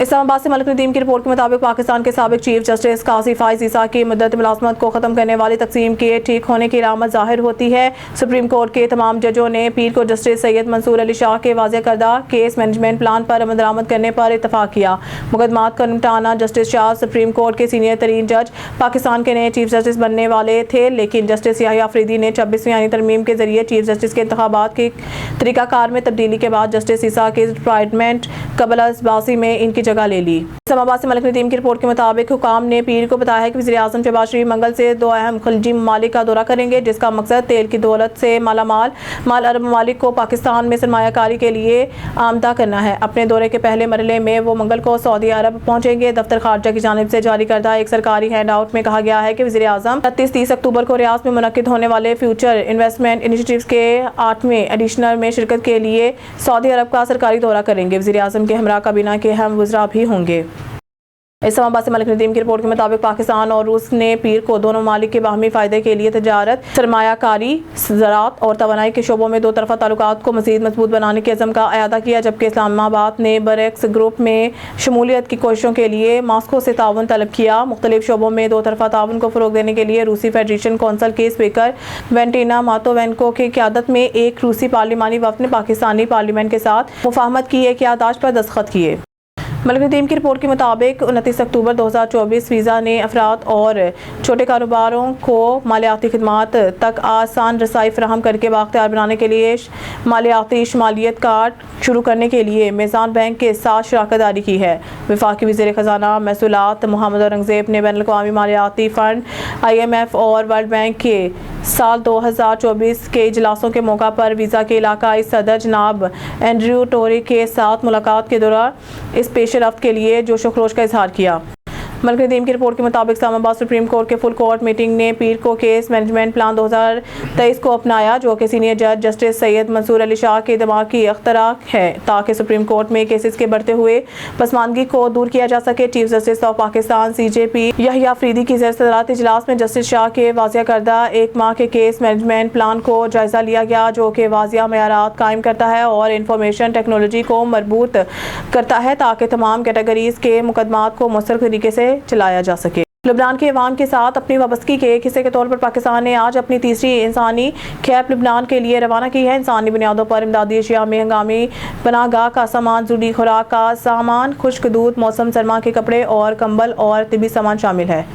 इस्लामाबाद से मलिक नदीम की रिपोर्ट के मुताबिक पाकिस्तान के साबिक चीफ जस्टिस काजी फाइज ईसा की मुद्दत मुलाजमत को ख़त्म करने वाली तकसीम के ठीक होने की अलामत जाहिर होती है। सुप्रीम कोर्ट के तमाम जजों ने पीर को जस्टिस सैयद मंसूर अली शाह के वाज़ेह करदा केस मैनेजमेंट प्लान पर अमल दरामद करने पर इतफाक़ किया। मुकदमात का निपटाना जस्टिस शाह सुप्रीम कोर्ट के सीनियर तरीन जज पाकिस्तान के नए चीफ जस्टिस बनने वाले थे, लेकिन जस्टिस याहिया अफरीदी ने 26वीं आईनी तरमीम के जरिए चीफ जस्टिस के इंतखाबात के तरीक़ाकार में तब्दीली के बाद जस्टिस ईसा की रिटायरमेंट कबल-अज़-बासी में इनकी जगह ले ली। इस्लामाबाद से मलिक नदीम की रिपोर्ट के मुताबिक हुकाम ने पीर को बताया है कि वज़ीर-ए-आज़म शहबाज शरीफ मंगल से 2 अहम खलिजी ममालिक का दौरा करेंगे, जिसका मकसद तेल की दौलत से माल अरब ममालिक को पाकिस्तान में सरमायाकारी के लिए आमदा करना है। अपने दौरे के पहले मरहले में वो मंगल को सऊदी अरब पहुंचेंगे। दफ्तर खारजा की जानिब से जारी करदा एक सरकारी हैंड आउट में कहा गया है कि वज़ीर-ए-आज़म 29-30 अक्टूबर को रियाद में मुनक्किद होने वाले फ्यूचर इन्वेस्टमेंट इनिशिएटिव्स के 8वें एडिशनल में शिरकत के लिए सऊदी अरब का सरकारी दौरा करेंगे। वज़ीर-ए-आज़म के हमरा काबीना के अहम वज़रा भी होंगे। इस्लामाबाद से मलिक नदीम की रिपोर्ट के मुताबिक पाकिस्तान और रूस ने पीर को दोनों ममालिक के बाहमी फ़ायदे के लिए तजारत, सरमायाकारी, ज़राअत और तवानाई के शोबों में दो तरफ़ा ताल्लुकात को मज़ीद मजबूत बनाने के अज़्म का अयादा किया, जबकि इस्लामाबाद ने ब्रिक्स ग्रुप में शमूलियत की कोशिशों के लिए मॉस्को से ताउन तलब किया। मुख्तलिफ शोबों में दो तरफ़ा ताउन को फ़रोग़ देने के लिए रूसी फेडरेशन कौंसिल के स्पीकर वेंटिना मातोवेंको की क़यादत में एक रूसी पार्लिमानी वफ़द ने पाकिस्तानी पार्लियामेंट के साथ मुफ़ाहमत की एक याददाश्त पर दस्तखत किए। मलिक नदीम की रिपोर्ट के मुताबिक 29 अक्टूबर 2024 वीज़ा ने अफराद और छोटे कारोबारों को मालियाती खिदमात तक आसान रसाई फराहम करके बाख्तियार बनाने के लिए मालियाती शमालियत कार्ड शुरू करने के लिए मीज़ान बैंक के साथ शराकत दारी की है। वफाकी वज़ीर ख़ज़ाना महसूलात मोहम्मद औरंगज़ेब ने बैनुल-अक़वामी मालियाती फ़ंड IMF और वर्ल्ड बैंक के साल 2024 के इजलासों के मौका पर वीज़ा के इलाकाई सदर जनाब एंड्रयू टोरी के साथ मुलाकात के दौरान इस पेशरफ्त के लिए जोश व खरोश का इजहार किया। मलिक नदीम की रिपोर्ट के मुताबिक इस्लामाबाद सुप्रीम कोर्ट के फुल कोर्ट मीटिंग ने पीर को केस मैनेजमेंट प्लान 2023 को अपनाया, जो कि सीनियर जज जस्टिस सैयद मंसूर अली शाह के दिमागी अख्तरार है, ताकि सुप्रीम कोर्ट में केसेस के बढ़ते हुए पसमानदगी को दूर किया जा सके। Chief justice of Pakistan CJP Yahya Afridi की ज़ेर-ए-सदारत इजलास में जस्टिस शाह के वाज़िया करदा 1 माह के केस मैनेजमेंट प्लान को जायज़ा लिया गया, जो कि वाज़िया मयारात कायम करता है और इंफॉर्मेशन टेक्नोलॉजी को मरबूत करता है, ताकि तमाम कैटेगरीज के मुकदमात को मुस्तकिल तरीके से चलाया जा सके। लबनान के अवाम के साथ अपनी वाबस्तगी के एक हिस्से के तौर पर पाकिस्तान ने आज अपनी तीसरी इंसानी कैब लबनान के लिए रवाना की है। इंसानी बुनियादों पर इमदादी अशिया में हंगामी पनाहगाह का सामान, ज़रूरी खुराक का सामान, खुश्क दूध, मौसम सरमा के कपड़े और कंबल और तिबी सामान शामिल है।